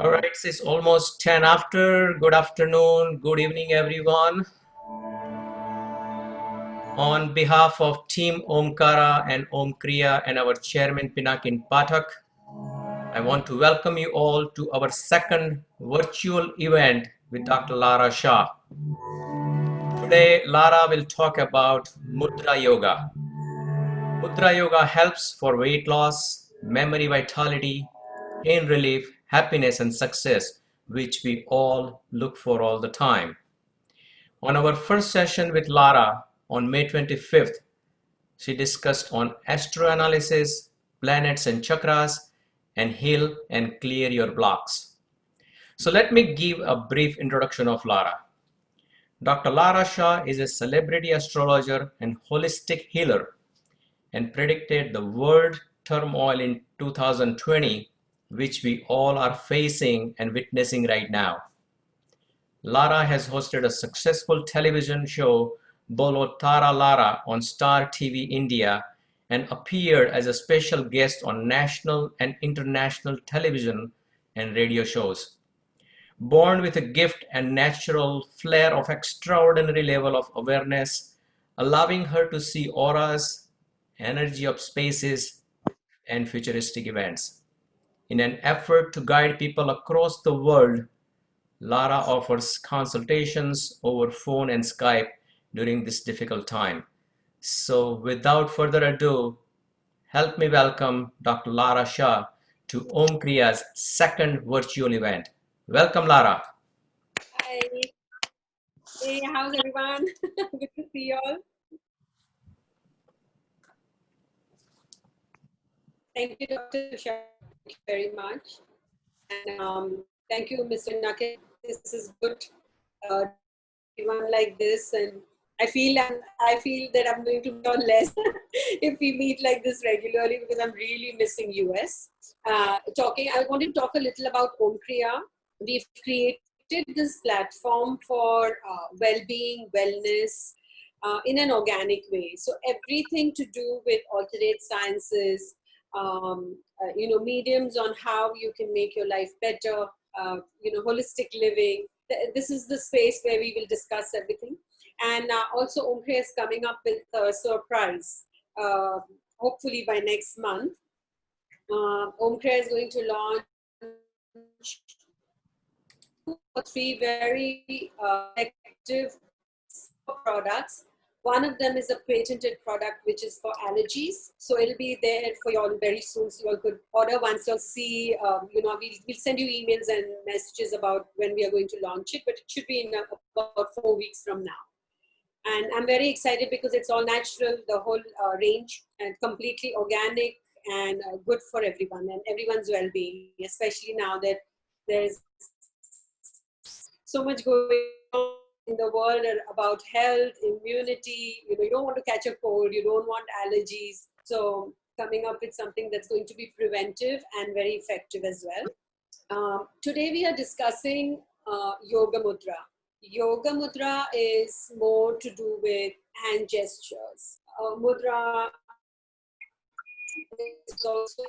All right, it's almost 10 after. Good afternoon, good evening, everyone. On behalf of Team Ohmkriyaa and Ohmkriyaa and our chairman Pinakin Pathak, I want to welcome you all to our second virtual event with Dr. Larra Shah. Today, Larra will talk about Mudra Yoga. Mudra Yoga helps for weight loss, memory vitality, pain relief, happiness, and success, which we all look for all the time. On our first session with Larra on May 25th, she discussed on astroanalysis, planets and chakras, and heal and clear your blocks. So let me give a brief introduction of Larra. Dr. Larra Shah is a celebrity astrologer and holistic healer and predicted the world turmoil in 2020, which we all are facing and witnessing right now. Larra has hosted a successful television show, Bolo Tara Larra, on Star TV India and appeared as a special guest on national and international television and radio shows. Born with a gift and natural flair of extraordinary level of awareness, allowing her to see auras, energy of spaces, and futuristic events. In an effort to guide people across the world, Larra offers consultations over phone and Skype during this difficult time. So without further ado, help me welcome Dr. Larra Shah to Ohmkriyaa's second virtual event. Welcome, Larra. Hi. Hey, how's everyone? Good to see you all. Thank you, Dr. Shah. Thank you very much. And thank you, Mr. Naked. This is good. Everyone like this, and I feel that I'm going to be on less if we meet like this regularly because I'm really missing US. I want to talk a little about Ohmkriyaa. We've created this platform for well-being, wellness, in an organic way. So everything to do with alternate sciences, mediums on how you can make your life better, holistic living. This is the space where we will discuss everything. And also Ohmkriyaa is coming up with a surprise, hopefully by next month. Ohmkriyaa is going to launch 2 or 3 very effective products. One of them is a patented product which is for allergies. So it'll be there for you all very soon. So you all could order once you'll see, we'll send you emails and messages about when we are going to launch it, but it should be in about 4 weeks from now. And I'm very excited because it's all natural, the whole range, and completely organic and good for everyone and everyone's well-being, especially now that there's so much going on in the world about health, immunity. You don't want to catch a cold, you don't want allergies. So coming up with something that's going to be preventive and very effective as well. Today we are discussing Yoga Mudra. Yoga Mudra is more to do with hand gestures. Mudra is also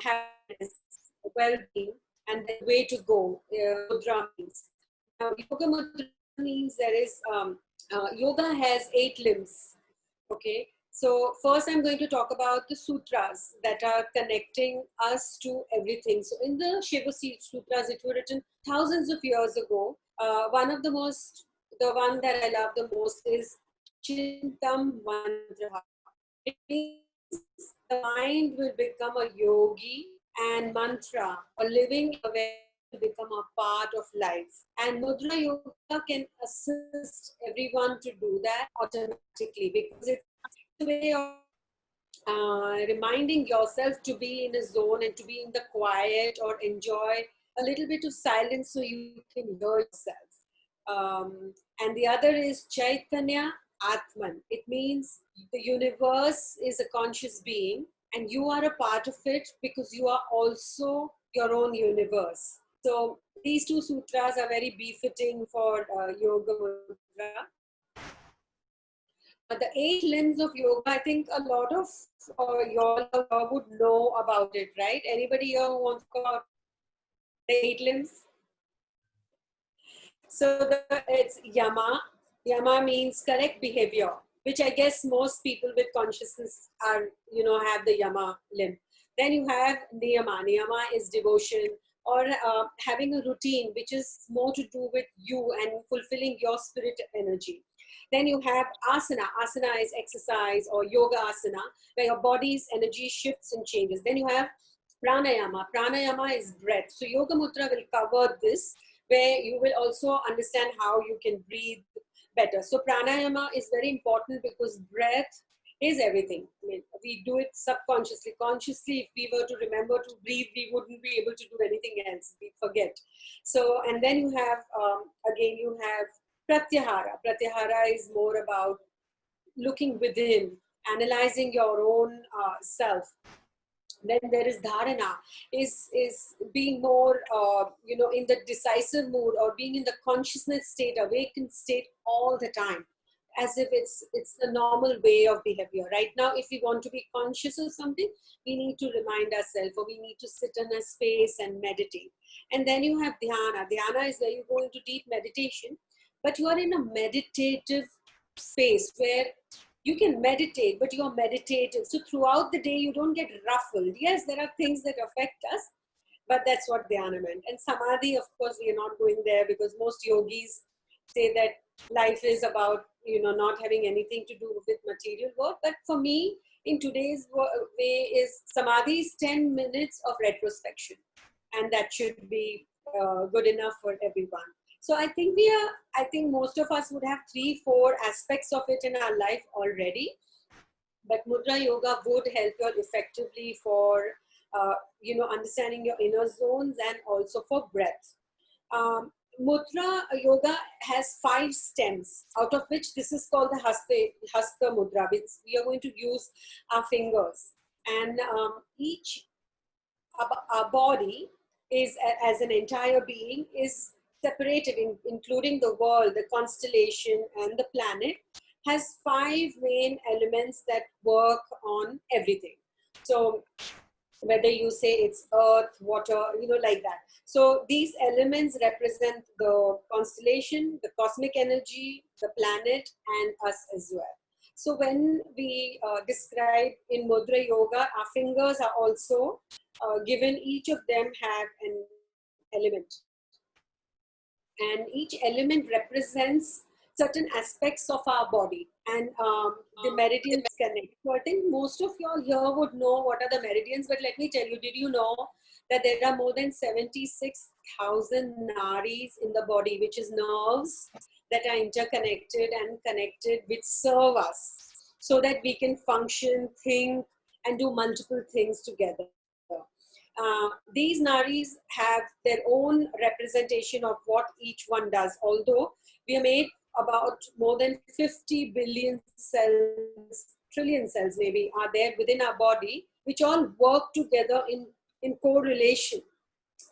happiness, well-being, and the way to go. Mudra means. Now, Yoga Mudra means there is yoga has 8 limbs. Okay. So first I'm going to talk about the sutras that are connecting us to everything. So in the Shiva Sutras, it were written thousands of years ago. The one that I love the most is Chintam Mantra. It means the mind will become a yogi and mantra, a living aware to become a part of life. And Mudra Yoga can assist everyone to do that automatically because it's a way of reminding yourself to be in a zone and to be in the quiet or enjoy a little bit of silence so you can hear yourself. And the other is Chaitanya Atman. It means the universe is a conscious being and you are a part of it because you are also your own universe. So these 2 sutras are very befitting for Yoga Mudra. The 8 limbs of yoga, I think a lot of y'all would know about it, right? Anybody here who wants to talk about the 8 limbs? So it's yama. Yama means correct behavior, which I guess most people with consciousness are, have the yama limb. Then you have niyama. Niyama is devotion, or having a routine, which is more to do with you and fulfilling your spirit energy. Then you have asana. Asana is exercise or yoga asana, where your body's energy shifts and changes. Then you have pranayama. Pranayama is breath. So yoga mudra will cover this, where you will also understand how you can breathe better. So pranayama is very important because breath is everything. I mean, we do it subconsciously. Consciously, if we were to remember to breathe, we wouldn't be able to do anything else. We forget. So, and then you have, again, you have pratyahara. Pratyahara is more about looking within, analyzing your own self. Then there is dharana, is being more in the decisive mood, or being in the consciousness state, awakened state all the time, as if it's the normal way of behavior. Right now, if we want to be conscious of something, we need to remind ourselves, or we need to sit in a space and meditate. And then you have dhyana. Dhyana is where you go into deep meditation, but you are in a meditative space where you can meditate, but you're meditative. So throughout the day, you don't get ruffled. Yes, there are things that affect us, but that's what dhyana meant. And samadhi, of course, we are not going there, because most yogis say that life is about, not having anything to do with material work. But for me, in today's way, is samadhi is 10 minutes of retrospection. And that should be good enough for everyone. So I think most of us would have 3-4 aspects of it in our life already. But Mudra Yoga would help you effectively for, understanding your inner zones, and also for breath. Mudra Yoga has 5 stems, out of which this is called the Hasta Mudra, which we are going to use our fingers. And each, our body is, as an entire being, is separated, including the world, the constellation, and the planet, has 5 main elements that work on everything. So whether you say it's earth, water, like that. So these elements represent the constellation, the cosmic energy, the planet, and us as well. So when we describe in Mudra Yoga, our fingers are also given, each of them have an element. And each element represents certain aspects of our body, and the meridians connect. So I think most of y'all here would know what are the meridians, but let me tell you, did you know that there are more than 76,000 nadis in the body, which is nerves that are interconnected and connected, which serve us so that we can function, think, and do multiple things together. These nadis have their own representation of what each one does, although we are made about more than 50 billion cells, trillion cells maybe, are there within our body, which all work together in correlation.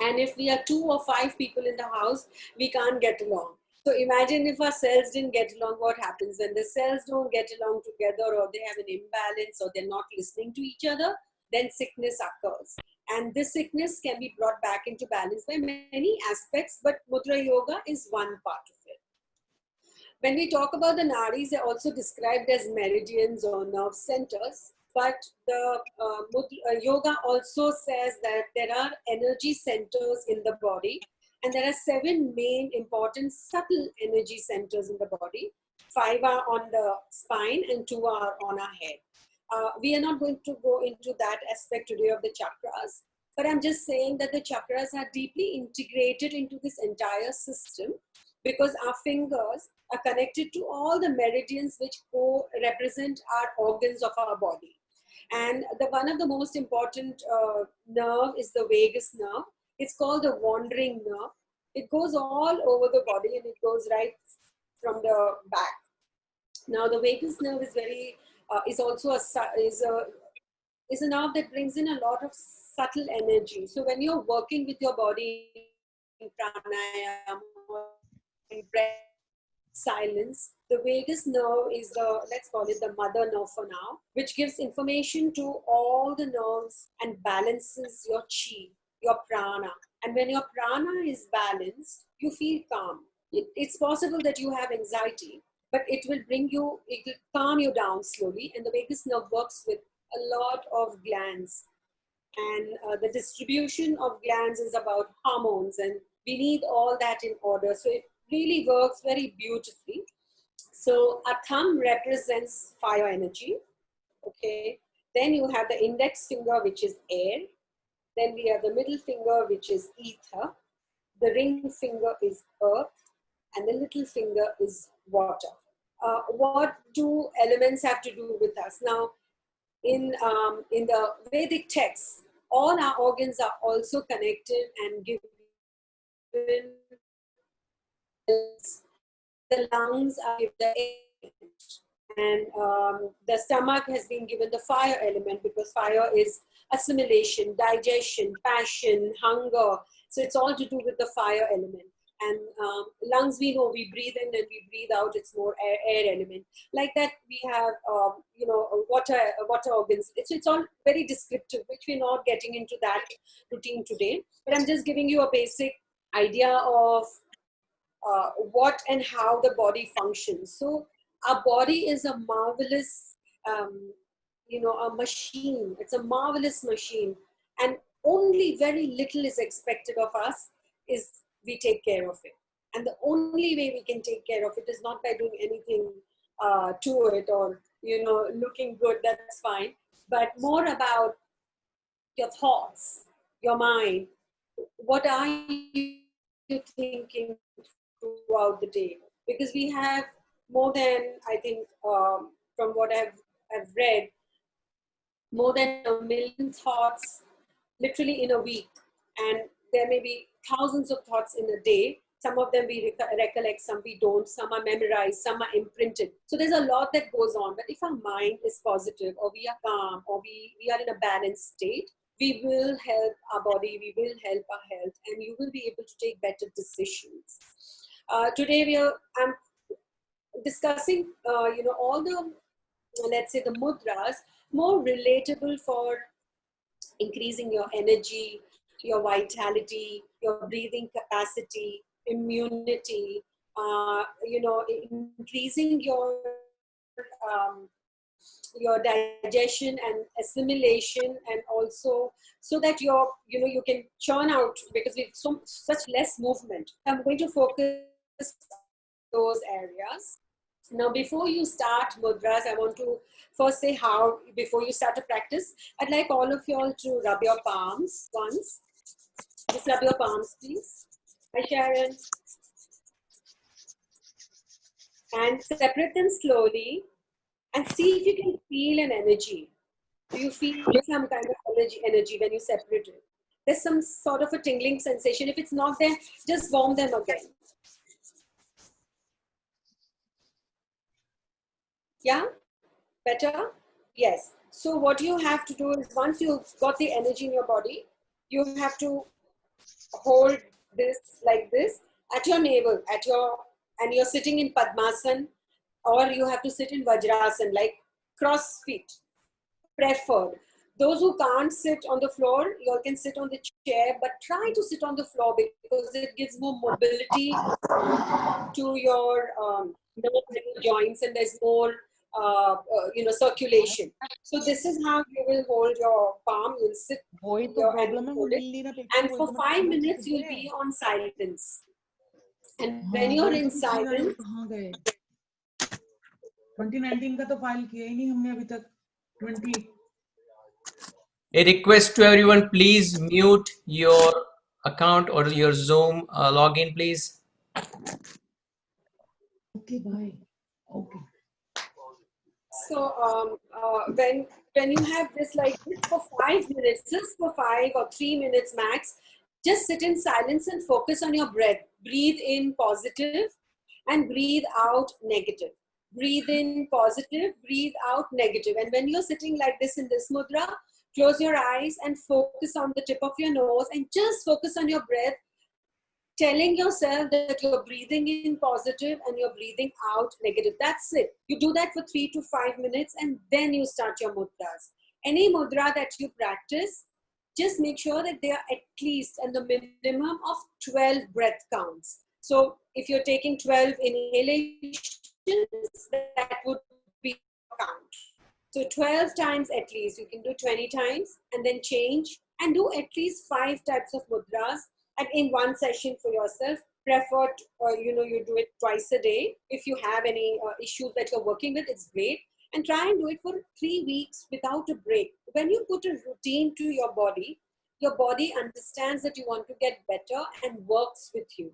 And if we are 2 or 5 people in the house, we can't get along. So imagine if our cells didn't get along, what happens? When the cells don't get along together, or they have an imbalance, or they're not listening to each other, then sickness occurs. And this sickness can be brought back into balance by many aspects, but Mudra Yoga is one part of it. When we talk about the nadis, they're also described as meridians or nerve centers. But the yoga also says that there are energy centers in the body, and there are 7 main important subtle energy centers in the body. 5 are on the spine and 2 are on our head. We are not going to go into that aspect today of the chakras, but I'm just saying that the chakras are deeply integrated into this entire system, because our fingers are connected to all the meridians which represent our organs of our body. And one of the most important nerve is the vagus nerve. It's called the wandering nerve. It goes all over the body, and it goes right from the back. Now, the vagus nerve is also is a nerve that brings in a lot of subtle energy. So when you're working with your body in pranayama, in breath, silence, The vagus nerve is the, let's call it the mother nerve for now, which gives information to all the nerves and balances your chi, your prana. And when your prana is balanced, you feel calm. It's possible that you have anxiety, but it will calm you down slowly. And the vagus nerve works with a lot of glands. And the distribution of glands is about hormones, and we need all that in order. So it really works very beautifully. So a thumb represents fire energy. Okay. Then you have the index finger, which is air. Then we have the middle finger, which is ether. The ring finger is earth. And the little finger is water. What do elements have to do with us? Now, in the Vedic texts, all our organs are also connected and given. The lungs are given the air element, and the stomach has been given the fire element, because fire is assimilation, digestion, passion, hunger. So it's all to do with the fire element. And lungs, we know, we breathe in and we breathe out. It's more air element. Like that, we have water organs. It's all very descriptive, which we're not getting into that routine today. But I'm just giving you a basic idea of what and how the body functions. So our body is a marvelous, a machine. It's a marvelous machine, and only very little is expected of us is we take care of it. And the only way we can take care of it is not by doing anything to it, or looking good. That's fine, but more about your thoughts, your mind. What are you thinking throughout the day? Because we have more than, I think, from what I've read, more than 1,000,000 thoughts literally in a week. And there may be thousands of thoughts in a day. Some of them we recollect, some we don't, some are memorized, some are imprinted. So there's a lot that goes on. But if our mind is positive, or we are calm, or we are in a balanced state, we will help our body, we will help our health, and you will be able to take better decisions. Today I'm discussing, all the, let's say, the mudras, more relatable for increasing your energy, your vitality, your breathing capacity, immunity, increasing your digestion and assimilation, and also so that you can churn out, because we've such less movement. I'm going to focus on those areas. Now, before you start mudras, I want to first say how, before you start to practice, I'd like all of you all to rub your palms once. Just rub your palms, please. Hi, Sharon. And separate them slowly, and see if you can feel an energy. Do you feel some kind of energy when you separate it? There's some sort of a tingling sensation. If it's not there, just warm them again. Yeah? Better? Yes. So what you have to do is, once you've got the energy in your body, you have to hold this like this at your navel, and you're sitting in Padmasana, or you have to sit in Vajrasana, like cross feet, preferred. Those who can't sit on the floor, you all can sit on the chair, but try to sit on the floor, because it gives more mobility to your joints, and there's more circulation. So this is how you will hold your palm. You'll sit your hand, hold it, and for 5 minutes you'll be on silence. And when you're in silence, 2019 का तो file किया ही नहीं हमने अभी तक. 20. A request to everyone, please mute your account or your Zoom login, please. Okay, bye. Okay. So when you have this like this for 5 minutes, just for 5 or 3 minutes max, just sit in silence and focus on your breath. Breathe in positive and breathe out negative. Breathe in positive, breathe out negative. And when you're sitting like this in this mudra, close your eyes and focus on the tip of your nose, and just focus on your breath. telling yourself that you're breathing in positive and you're breathing out negative. That's it. You do that for 3 to 5 minutes and then you start your mudras. Any mudra that you practice, just make sure that they are at least and the minimum of 12 breath counts. So if you're taking 12 inhalations, that would be a count. So 12 times at least. You can do 20 times and then change and do at least 5 types of mudras and in one session for yourself. Prefer, you do it twice a day. If you have any issues that you're working with, it's great. And try and do it for 3 weeks without a break. When you put a routine to your body understands that you want to get better and works with you.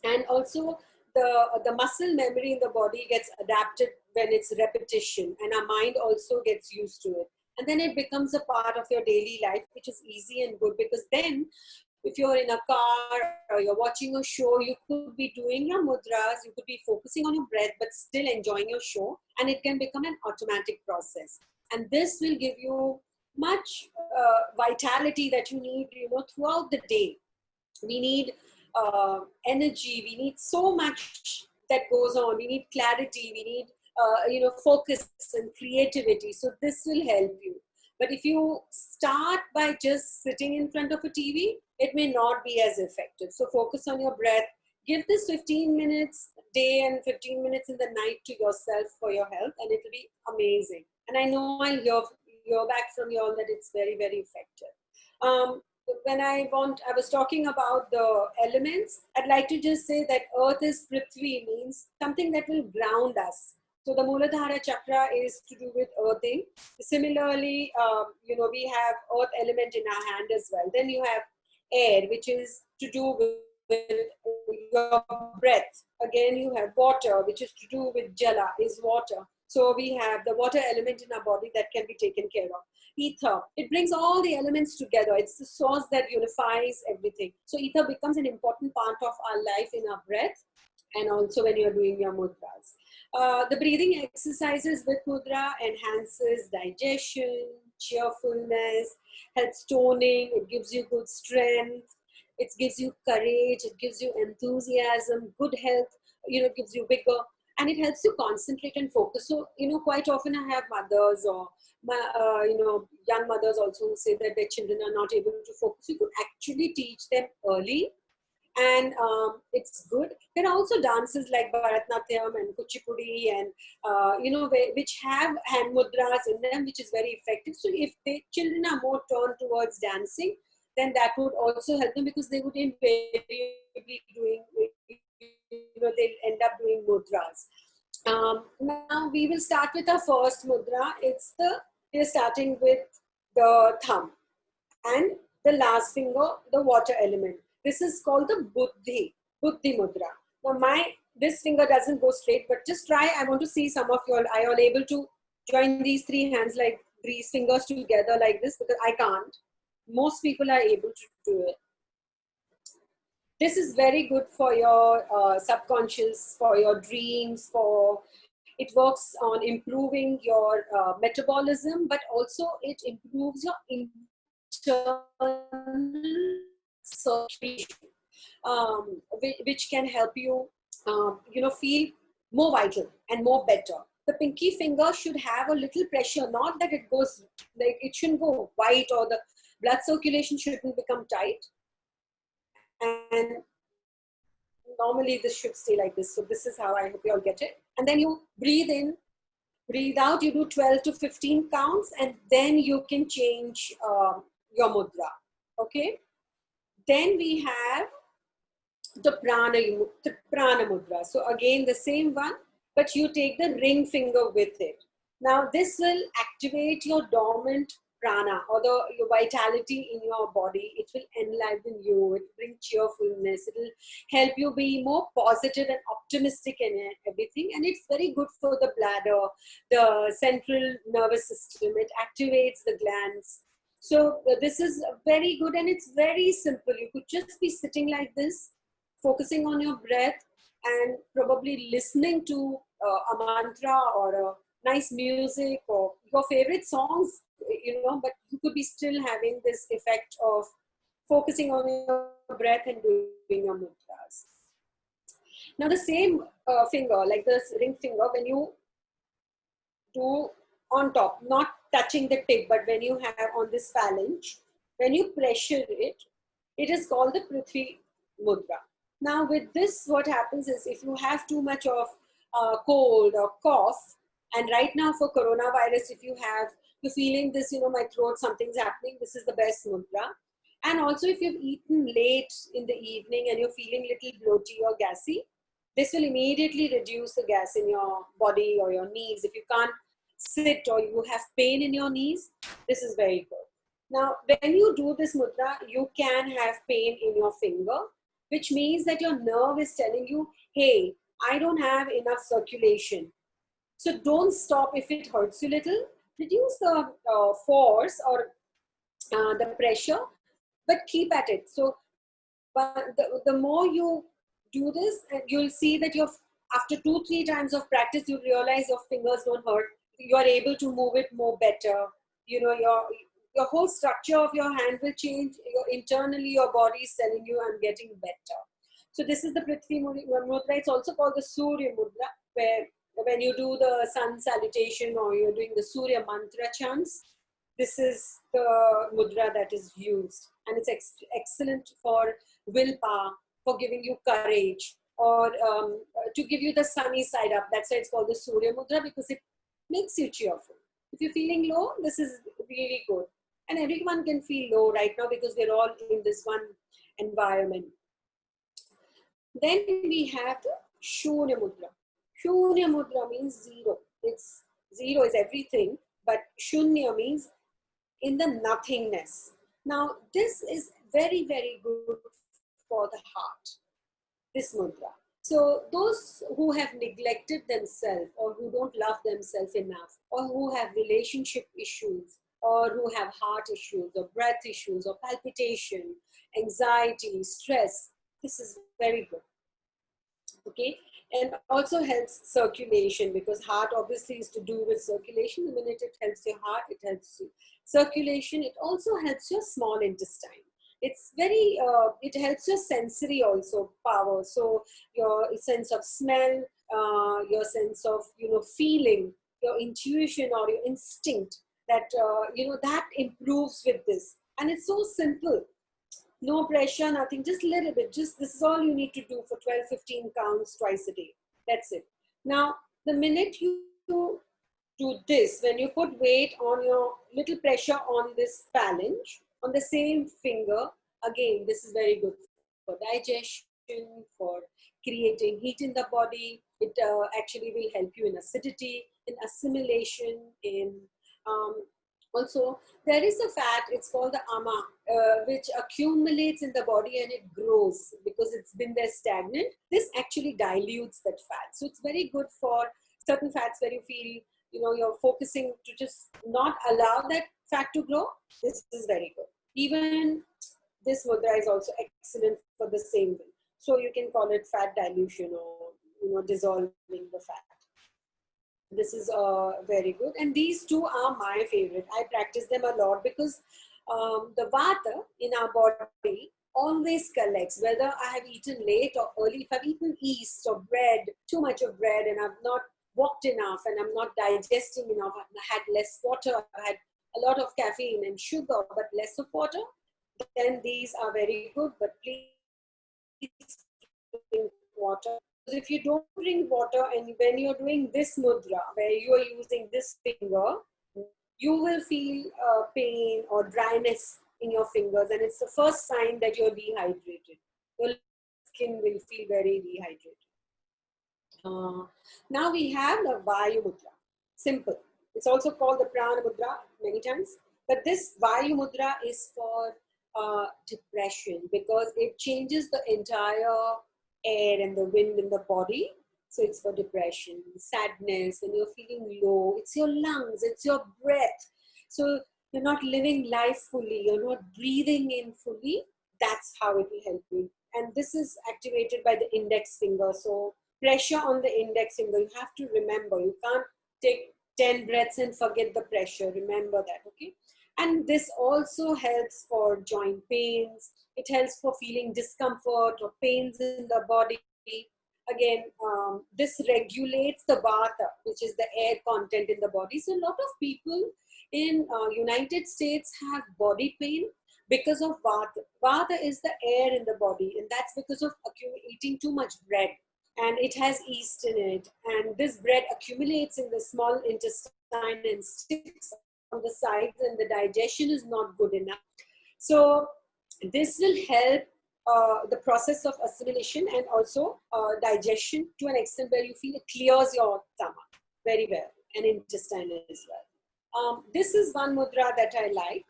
And also the muscle memory in the body gets adapted when it's repetition, and our mind also gets used to it. And then it becomes a part of your daily life, which is easy and good, because then if you're in a car or you're watching a show, you could be doing your mudras, you could be focusing on your breath, but still enjoying your show, and it can become an automatic process. And this will give you much vitality that you need, throughout the day. We need energy, we need so much that goes on, we need clarity, we need focus and creativity. So this will help you. But if you start by just sitting in front of a TV, it may not be as effective. So focus on your breath. Give this 15 minutes a day and 15 minutes in the night to yourself for your health, and it will be amazing. And I know I'll hear back from you all that it's very, very effective. When I was talking about the elements, I'd like to just say that earth is Prithvi, means something that will ground us. So the Muladhara chakra is to do with earthing. Similarly, we have earth element in our hand as well. Then you have air, which is to do with your breath. Again, you have water, which is to do with jala, is water. So we have the water element in our body that can be taken care of. Ether, it brings all the elements together. It's the source that unifies everything. So ether becomes an important part of our life in our breath, and also when you're doing your mudras. The breathing exercises with mudra enhances digestion, cheerfulness, helps toning, it gives you good strength, it gives you courage, it gives you enthusiasm, good health, it gives you vigor, and it helps you concentrate and focus. So, quite often I have mothers or young mothers also who say that their children are not able to focus. You could actually teach them early, and it's good. There are also dances like Bharatnatyam and Kuchipudi and which have hand mudras in them, which is very effective. So if the children are more turned towards dancing, then that would also help them, because they would invariably they'll end up doing mudras. Now we will start with our first mudra. We're starting with the thumb and the last finger, the water element. This is called the Buddhi Mudra. Now this finger doesn't go straight, but just try. I want to see some of you all. Are you all able to join these 3 hands, like these fingers together like this? Because I can't. Most people are able to do it. This is very good for your subconscious, for your dreams, it works on improving your metabolism, but also it improves your internal circulation, which can help you, feel more vital and more better. The pinky finger should have a little pressure, not that it goes, like it shouldn't go white, or the blood circulation shouldn't become tight. And normally this should stay like this. So this is how I hope you all get it. And then you breathe in, breathe out, you do 12 to 15 counts, and then you can change your mudra. Okay. Then we have the prana mudra. So again, the same one, but you take the ring finger with it. Now this will activate your dormant prana, or your vitality in your body. It will enliven you, it will bring cheerfulness, it will help you be more positive and optimistic in everything. And it's very good for the bladder, the central nervous system. It activates the glands. So this is very good, and it's very simple. You could just be sitting like this, focusing on your breath, and probably listening to a mantra or a nice music or your favorite songs, but you could be still having this effect of focusing on your breath and doing your mudras. Now the same finger, like this ring finger, when you do on top, not touching the tip, but when you have on this phalange, when you pressure it, it is called the Prithvi Mudra. Now with this, what happens is if you have too much of cold or cough, and right now for coronavirus, if you're feeling this, my throat, something's happening, this is the best mudra. And also if you've eaten late in the evening and you're feeling little bloaty or gassy, this will immediately reduce the gas in your body or your knees. If you can't sit or you have pain in your knees, this is very good. Now, when you do this mudra, you can have pain in your finger, which means that your nerve is telling you, hey, I don't have enough circulation. So don't stop if it hurts you a little. Reduce the force or the pressure, but keep at it. So the more you do this, you'll see that after 2-3 times of practice, you realize your fingers don't hurt. You are able to move it more better. Your whole structure of your hand will change. Internally, your body is telling you, I'm getting better. So this is the Prithvi Mudra. It's also called the Surya Mudra, where when you do the sun salutation or you're doing the Surya mantra chants, this is the mudra that is used. And it's excellent for willpower, for giving you courage, or to give you the sunny side up. That's why it's called the Surya Mudra, because it makes you cheerful. If you're feeling low, this is really good. And everyone can feel low right now because we're all in this one environment. Then we have the Shunya Mudra. Shunya Mudra means zero. It's zero is everything, but Shunya means in the nothingness. Now, this is very, very good for the heart, this mudra. So those who have neglected themselves or who don't love themselves enough or who have relationship issues or who have heart issues or breath issues or palpitation, anxiety, stress, this is very good. Okay, and also helps circulation, because heart obviously is to do with circulation. The minute it helps your heart, it helps you. Circulation, it also helps your small intestine. It's very, it helps your sensory also power. So your sense of smell, your sense of, feeling, your intuition or your instinct, that, that improves with this. And it's so simple. No pressure, nothing, just a little bit. Just this is all you need to do for 12-15 counts twice a day. That's it. Now, the minute you do this, when you put weight on your little pressure on this phalange, on the same finger, again, this is very good for digestion, for creating heat in the body. It actually will help you in acidity, in assimilation, in also, there is a fat, it's called the ama, which accumulates in the body and it grows because it's been there stagnant. This actually dilutes that fat. So it's very good for certain fats where you feel, you're focusing to just not allow that fat to grow. This is very good. Even this mudra is also excellent for the same way. So you can call it fat dilution or, dissolving the fat. This is very good. And these two are my favorite. I practice them a lot because the vata in our body always collects, whether I have eaten late or early. If I've eaten yeast or bread, too much of bread, and I've not walked enough and I'm not digesting enough, I've had less water, I've had a lot of caffeine and sugar, but less of water, then these are very good. But please drink water. If you don't drink water and when you're doing this mudra, where you are using this finger, you will feel pain or dryness in your fingers, and it's the first sign that you're dehydrated. Your skin will feel very dehydrated. Now we have the Vayu Mudra. Simple. It's also called the Prana Mudra many times, but this Vayu Mudra is for depression, because it changes the entire air and the wind in the body. So it's for depression, sadness, when you're feeling low. It's your lungs, it's your breath. So you're not living life fully, you're not breathing in fully. That's how it will help you. And this is activated by the index finger. So pressure on the index finger, you have to remember, you can't 10 breaths and forget the pressure. Remember that, okay? And this also helps for joint pains. It helps for feeling discomfort or pains in the body. Again, this regulates the vata, which is the air content in the body. So a lot of people in United States have body pain because of vata. Vata is the air in the body, and that's because of eating too much bread, and it has yeast in it, and this bread accumulates in the small intestine and sticks on the sides, and the digestion is not good enough. So this will help the process of assimilation and also digestion to an extent where you feel it clears your stomach very well, and intestine as well. This is one mudra that I like.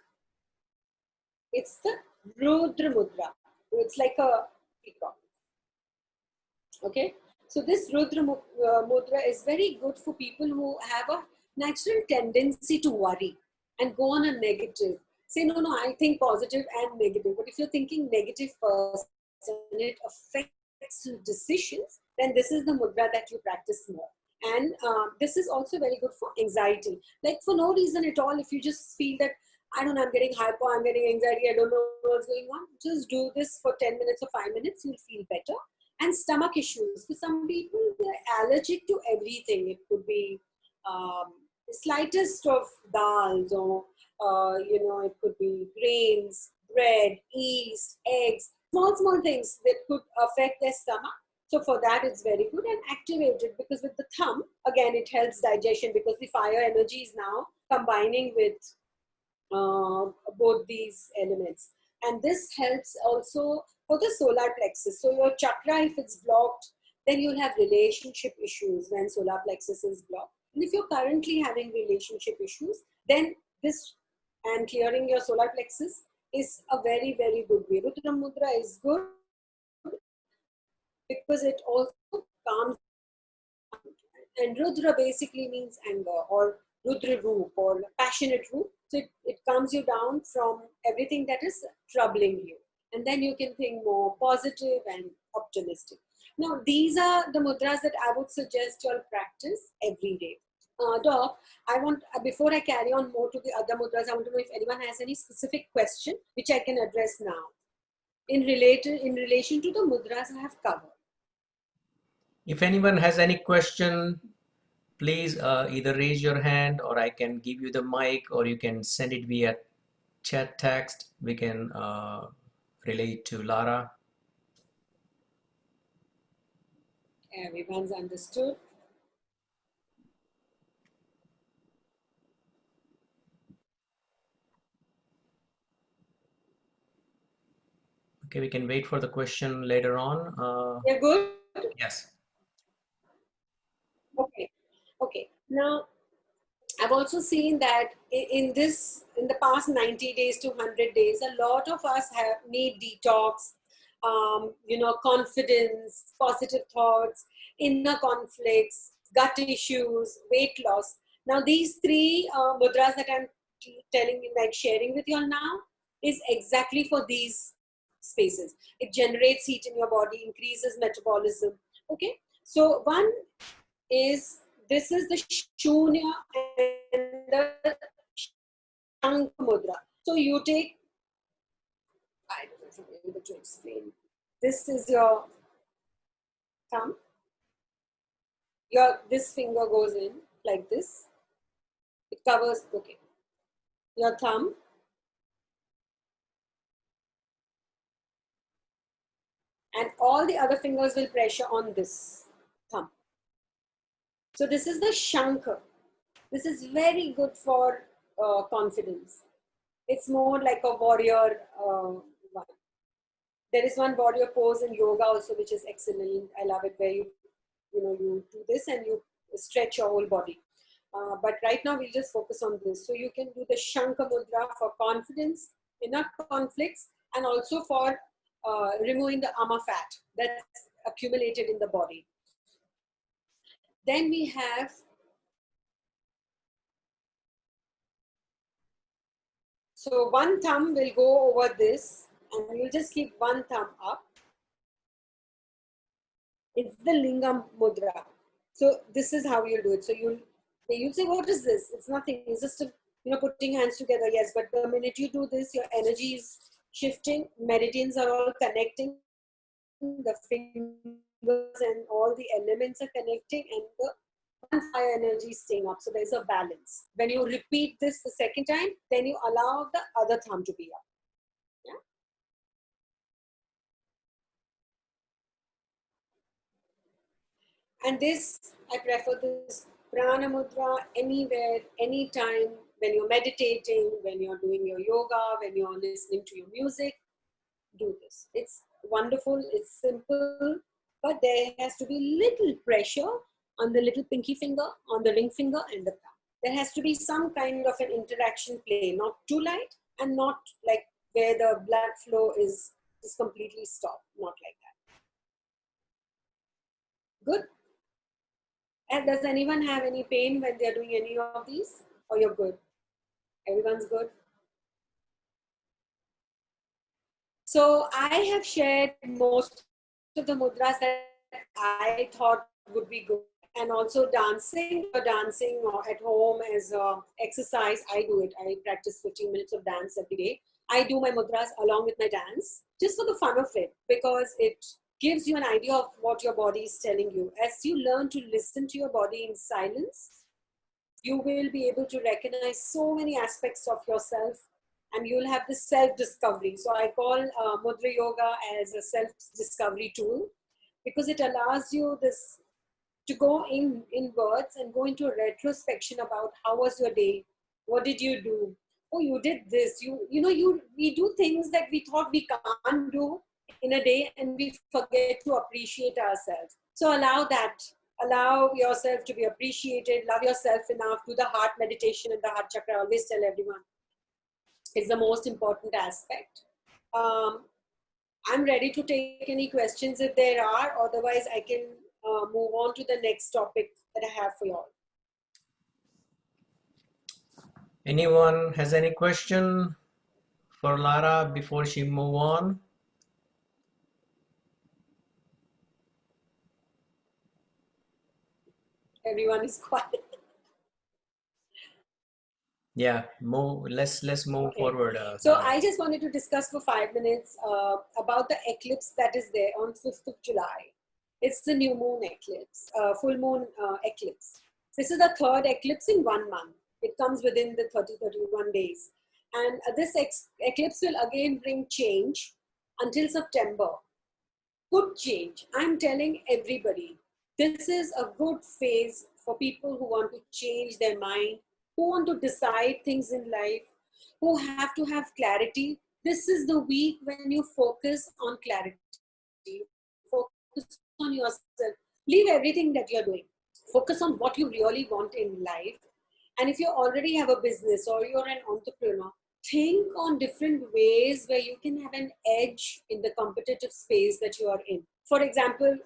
It's the Rudra Mudra. It's like a peacock. Okay, so this Rudra Mudra is very good for people who have a natural tendency to worry and go on a negative. Say, no, I think positive and negative. But if you're thinking negative first and it affects your decisions, then this is the mudra that you practice more. And this is also very good for anxiety. Like for no reason at all, if you just feel that, I don't know, I'm getting hyper, I'm getting anxiety, I don't know what's going on, just do this for 10 minutes or 5 minutes, you'll feel better. And stomach issues. For some people, they're allergic to everything. It could be the slightest of dals, or it could be grains, bread, yeast, eggs, small things that could affect their stomach. So for that, it's very good and activated, because with the thumb, again, it helps digestion, because the fire energy is now combining with both these elements. And this helps also for the solar plexus. So your chakra, if it's blocked, then you'll have relationship issues when solar plexus is blocked. And if you're currently having relationship issues, then this and clearing your solar plexus is a very, very good way. Rudra Mudra is good because it also calms. And Rudra basically means anger, or Rudra Roop, or passionate Roop. So it calms you down from everything that is troubling you. And then you can think more positive and optimistic. Now, these are the mudras that I would suggest you all practice every day. Doc, I want, before I carry on more to the other mudras, I want to know if anyone has any specific question which I can address now in relation to the mudras I have covered. If anyone has any question, please either raise your hand, or I can give you the mic, or you can send it via chat text. We can relate to Larra. Everyone's understood. Okay, we can wait for the question later on. You're good? Yes. Okay. Now, I've also seen that in the past 90 days to 100 days, a lot of us need detox, confidence, positive thoughts, inner conflicts, gut issues, weight loss. Now, these three mudras that I'm sharing with you all now, is exactly for these spaces. It generates heat in your body, increases metabolism. Okay, so one is, this is the Shunya and the Shank Mudra. So you take, I don't know if I'm able to explain. This is your thumb. This finger goes in like this. It covers, okay, your thumb. And all the other fingers will pressure on this thumb. So this is the Shankha. This is very good for confidence. It's more like a warrior one. There is one warrior pose in yoga also, which is excellent. I love it, where you do this and you stretch your whole body. But right now we'll just focus on this. So you can do the Shankha Mudra for confidence, inner conflicts, and also for removing the ama fat that's accumulated in the body. Then we have, so one thumb will go over this, and you'll just keep one thumb up. It's the Lingam Mudra. So this is how you'll do it. So you'll You'll say, what is this? It's nothing. It's just putting hands together. Yes, but the minute you do this, your energy is shifting. Meridians are all connecting. The fingers and all the elements are connecting, and the one fire energy is staying up. So there's a balance. When you repeat this the second time, then you allow the other thumb to be up. Yeah. And this, I prefer this prana mudra anywhere, anytime, when you're meditating, when you're doing your yoga, when you're listening to your music, do this. It's wonderful, it's simple, but there has to be little pressure on the little pinky finger, on the ring finger and the thumb. There has to be some kind of an interaction play, not too light and not like where the blood flow is completely stopped, not like that. Good. And does anyone have any pain when they're doing any of these? Or you're good? Everyone's good? So I have shared most of the mudras that I thought would be good. And also dancing or at home as exercise, I do it. I practice 15 minutes of dance every day. I do my mudras along with my dance just for the fun of it, because it gives you an idea of what your body is telling you. As you learn to listen to your body in silence, you will be able to recognize so many aspects of yourself, and you'll have this self-discovery. So I call Mudra Yoga as a self-discovery tool, because it allows you this to go inwards and go into a retrospection about how was your day, what did you do, oh you did this, we do things that we thought we can't do in a day, and we forget to appreciate ourselves. So allow yourself to be appreciated, love yourself enough, do the heart meditation and the heart chakra. I always tell everyone it's the most important aspect. I'm ready to take any questions if there are. Otherwise, I can move on to the next topic that I have for you all. Anyone has any question for Larra before she move on? Everyone is quiet. Yeah, let's move Okay. forward. So Larra. I just wanted to discuss for 5 minutes about the eclipse that is there on 5th of July. It's the new moon eclipse, full moon eclipse. This is the third eclipse in 1 month. It comes within the 31 days. And this eclipse will again bring change until September. Good change. I'm telling everybody, this is a good phase for people who want to change their mind, who want to decide things in life, who have to have clarity. This is the week when you focus on clarity, focus on yourself, leave everything that you're doing, focus on what you really want in life. And if you already have a business or you're an entrepreneur, think on different ways where you can have an edge in the competitive space that you are in. For example,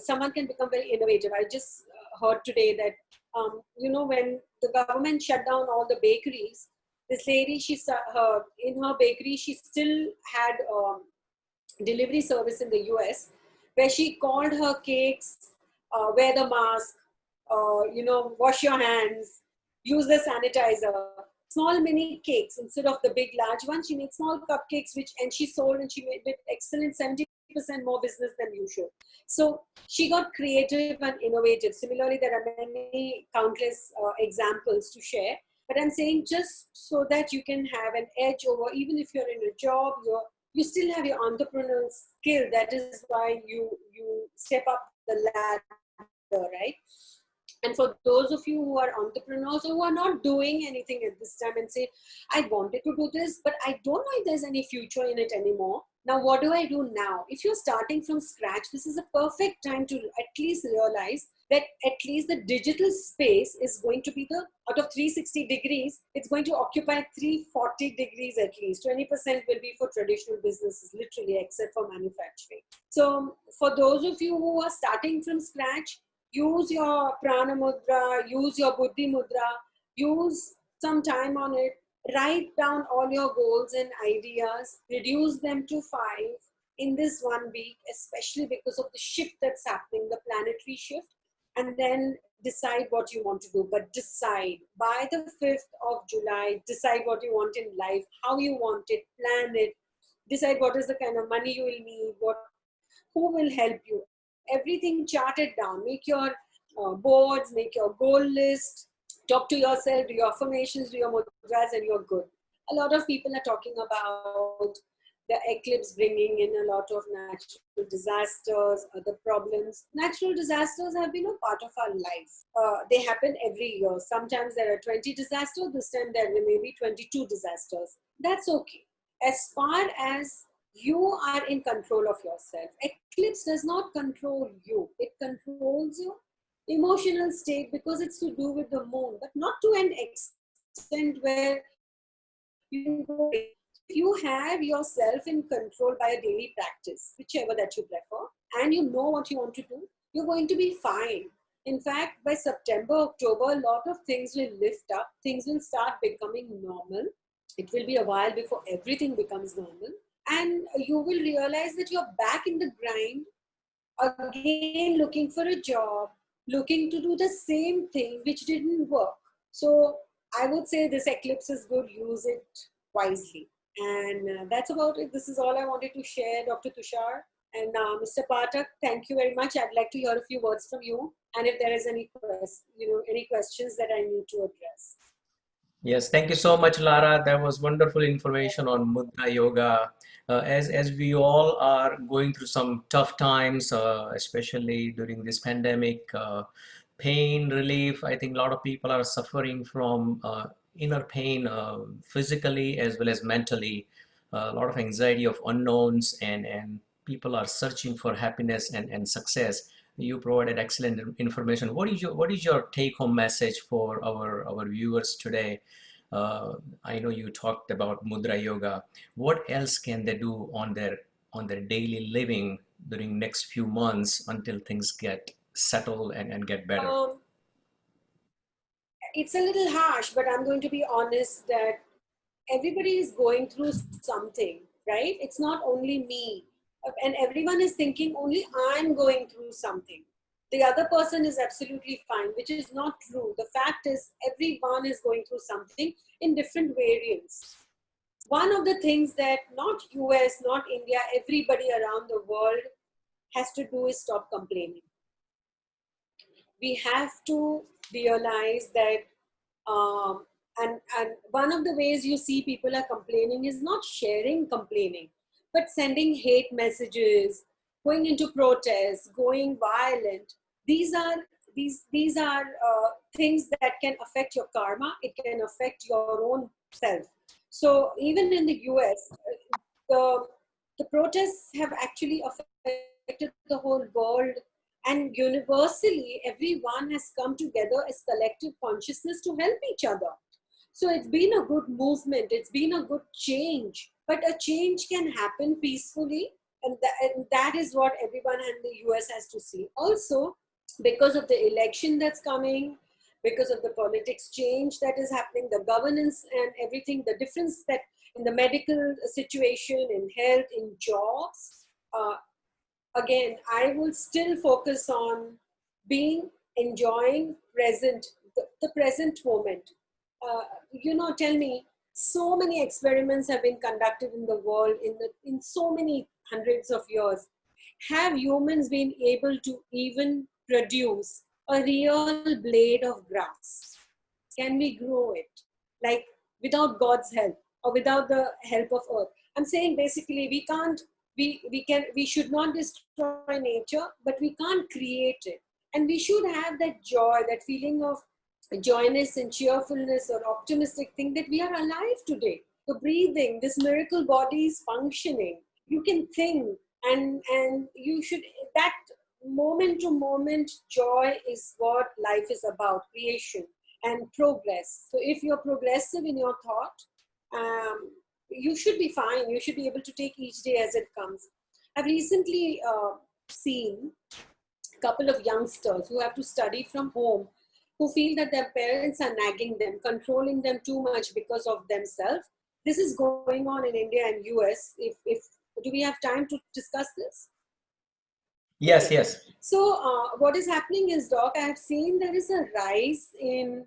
someone can become very innovative. I just heard today that, when the government shut down all the bakeries, this lady, in her bakery, she still had delivery service in the US, where she called her cakes, wear the mask, wash your hands, use the sanitizer. Small mini cakes instead of the big large ones. She made small cupcakes, and she sold, and she made it excellent 70% more business than usual. So she got creative and innovative. Similarly, there are many countless examples to share. But I'm saying just so that you can have an edge over, even if you're in a job, you still have your entrepreneurial skill. That is why you step up the ladder, right? And for those of you who are entrepreneurs or who are not doing anything at this time and say, I wanted to do this, but I don't know if there's any future in it anymore. Now, what do I do now? If you're starting from scratch, this is a perfect time to at least realize that at least the digital space is going to be out of 360 degrees, it's going to occupy 340 degrees at least. 20% will be for traditional businesses, literally, except for manufacturing. So for those of you who are starting from scratch, use your prana mudra, use your buddhi mudra, use some time on it, write down all your goals and ideas, reduce them to 5 in this 1 week, especially because of the shift that's happening, the planetary shift. and then decide what you want to do. But decide by the 5th of July, decide what you want in life, how you want it, plan it, decide what is the kind of money you will need, who will help you, everything charted down. Make your boards, make your goal list, talk to yourself, do your affirmations, do your mudras, and you're good. A lot of people are talking about the eclipse bringing in a lot of natural disasters, other problems. Natural disasters have been a part of our life. They happen every year. Sometimes there are 20 disasters, this time there may be 22 disasters. That's okay. As far as you are in control of yourself. Eclipse does not control you, it controls your emotional state because it's to do with the moon, but not to an extent where you can go crazy. If you have yourself in control by a daily practice, whichever that you prefer, and you know what you want to do, you're going to be fine. In fact, by September, October, a lot of things will lift up, things will start becoming normal. It will be a while before everything becomes normal, and you will realize that you're back in the grind again, looking for a job, looking to do the same thing which didn't work. So I would say this eclipse is good, use it wisely. And that's about it. This is all I wanted to share, Dr. Tushar. And Mr. Pathak, thank you very much. I'd like to hear a few words from you, and if there is any questions that I need to address. Yes, thank you so much, Lara. That was wonderful information on Mudra Yoga. As we all are going through some tough times, especially during this pandemic, pain relief. I think a lot of people are suffering from inner pain, physically as well as mentally. A lot of anxiety of unknowns, and people are searching for happiness and success. You provided excellent information. What is your take-home message for our viewers today? Uh, I know you talked about Mudra Yoga. What else can they do on their daily living during next few months until things get settled and get better? It's a little harsh, but I'm going to be honest that everybody is going through something, right? It's not only me. And everyone is thinking only I'm going through something. The other person is absolutely fine, which is not true. The fact is, everyone is going through something in different variants. One of the things that not US, not India, everybody around the world has to do is stop complaining. We have to realize that um, and one of the ways you see people are complaining is not sharing complaining, but sending hate messages, going into protests, going violent. These are things that can affect your karma. It can affect your own self. So even in the US, the the protests have actually affected the whole world, and universally everyone has come together as collective consciousness to help each other. So it's been a good movement, it's been a good change, but a change can happen peacefully, and that is what everyone in the US has to see. Also, because of the election that's coming, because of the politics change that is happening, the governance and everything, the difference that in the medical situation, in health, in jobs, uh, again, I will still focus on being enjoying the present moment. Tell me, so many experiments have been conducted in the world in so many hundreds of years. Have humans been able to even produce a real blade of grass? Can we grow it? Like, without God's help or without the help of earth? I'm saying basically we can't, we should not destroy nature, but we can't create it. And we should have that joy, that feeling of joyness and cheerfulness or optimistic thing that we are alive today. You're breathing, this miracle body is functioning. You can think, and you should, that moment to moment joy is what life is about, creation and progress. So if you're progressive in your thought, you should be fine. You should be able to take each day as it comes. I've recently seen a couple of youngsters who have to study from home, who feel that their parents are nagging them, controlling them too much because of themselves. This is going on in India and US. If do we have time to discuss this? Yes, Okay. yes. So what is happening is, Doc, I have seen there is a rise in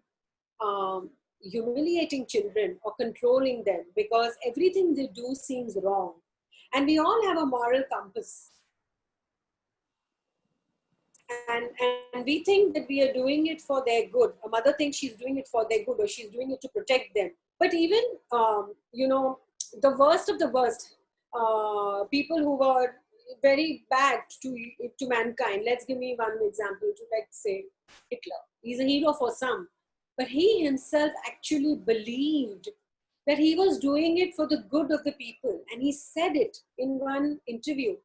humiliating children or controlling them because everything they do seems wrong. And we all have a moral compass. And we think that we are doing it for their good. A mother thinks she's doing it for their good or she's doing it to protect them. But even, the worst of the worst, people who were very bad to mankind. Let's give me one example. To, let's say, Hitler. He's a hero for some, but he himself actually believed that he was doing it for the good of the people, and he said it in one interview.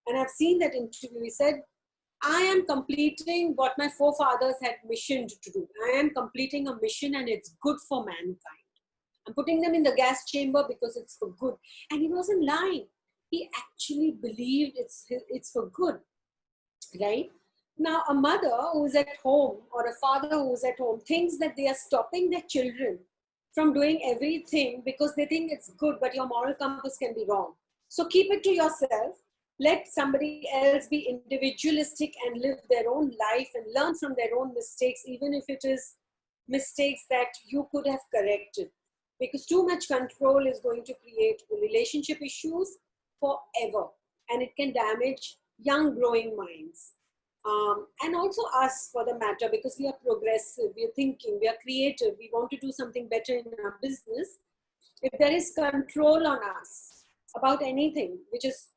And I've seen that interview. He said, I am completing what my forefathers had missioned to do. I am completing a mission and it's good for mankind. I'm putting them in the gas chamber because it's for good. And he wasn't lying. He actually believed it's for good, right? Now, a mother who is at home or a father who is at home thinks that they are stopping their children from doing everything because they think it's good, but your moral compass can be wrong. So keep it to yourself. Let somebody else be individualistic and live their own life and learn from their own mistakes, even if it is mistakes that you could have corrected. Because too much control is going to create relationship issues forever, and it can damage young growing minds. And also us for the matter, because we are progressive, we are thinking, we are creative, we want to do something better in our business. If there is control on us about anything, which is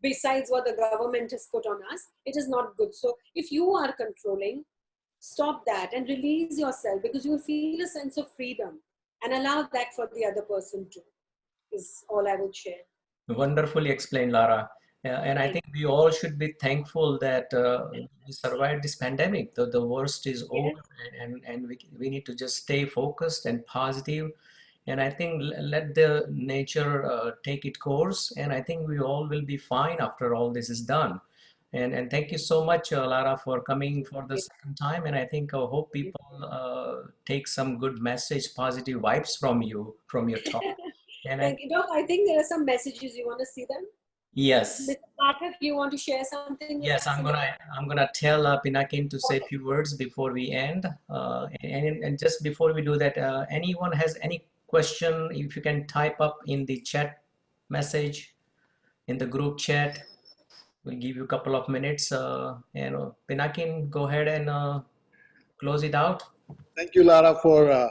besides what the government has put on us, it is not good. So if you are controlling, stop that and release yourself, because you will feel a sense of freedom, and allow that for the other person too, is all I would share. Wonderfully explained, Lara. And I Thank think we all should be thankful that we survived this pandemic. The worst is you. over, and we need to just stay focused and positive. And I think let the nature take its course. And I think we all will be fine after all this is done. And thank you so much, Lara, for coming for the second time. And I think I hope people take some good message, positive vibes from you, from your talk. And I Thank you. Doc, I think there are some messages. You want to see them? Yes, Mr. Pathak, you want to share something with yes, us? I'm gonna tell Pinakin to say a few words before we end. And just before we do that, anyone has any question, if you can type up in the chat message in the group chat, we'll give you a couple of minutes. And Pinakin, go ahead and close it out. Thank you, Lara, for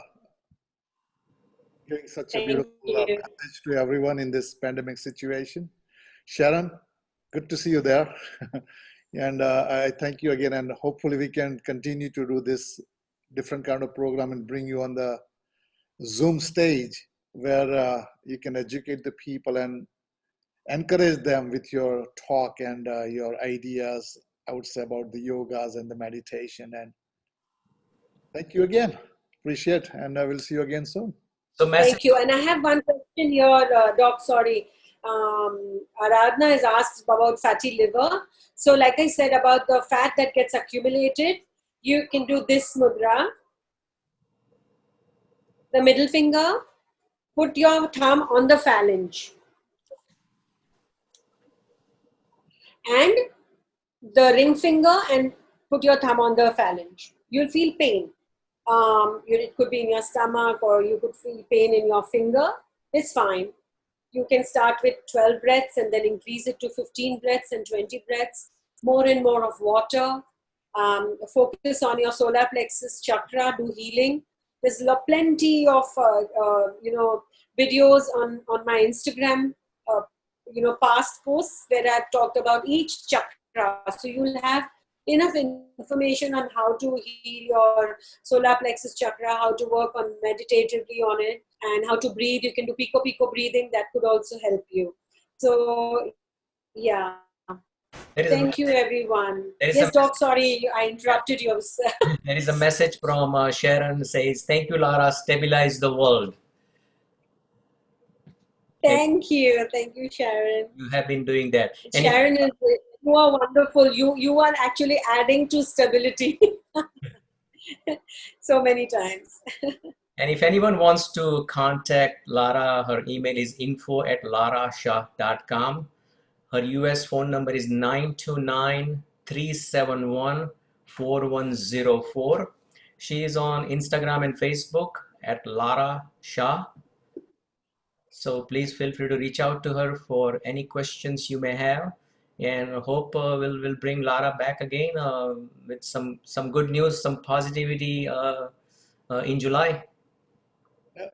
giving such a Thank beautiful you. message to everyone in this pandemic situation. Sharon, good to see you there. And I thank you again, and hopefully we can continue to do this different kind of program and bring you on the Zoom stage where you can educate the people and encourage them with your talk and your ideas, I would say, about the yogas and the meditation. And thank you again. Appreciate, and I will see you again soon. So message. Thank you. And I have one question here, Doc. Sorry. Aradhana has asked about fatty liver. So, like I said about the fat that gets accumulated, you can do this mudra. The middle finger, put your thumb on the phalange, and the ring finger, and put your thumb on the phalange. You'll feel pain. It could be in your stomach, or you could feel pain in your finger. It's fine. You can start with 12 breaths and then increase it to 15 breaths and 20 breaths. More and more of water. Focus on your solar plexus chakra. Do healing. There's plenty of videos on my Instagram. Past posts where I've talked about each chakra. So you'll have enough information on how to heal your solar plexus chakra, how to work on meditatively on it, and how to breathe. You can do pico breathing. That could also help you. So, yeah. Thank you, everyone. Yes, Doc, sorry, I interrupted you. There is a message from Sharon says, thank you, Lara, stabilize the world. Thank you, Sharon. You have been doing that. And Sharon, you are wonderful. You are actually adding to stability so many times. And if anyone wants to contact Lara, her email is info@larashah.com. Her US phone number is 929 371-4104. She is on Instagram and Facebook at Larra Shah. So please feel free to reach out to her for any questions you may have, and hope we'll bring Lara back again with some good news, some positivity in July. Yeah,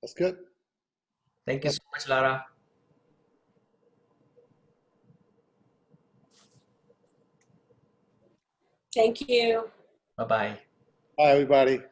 that's good. Thank you so much, Lara. Thank you. Bye bye. Bye, everybody.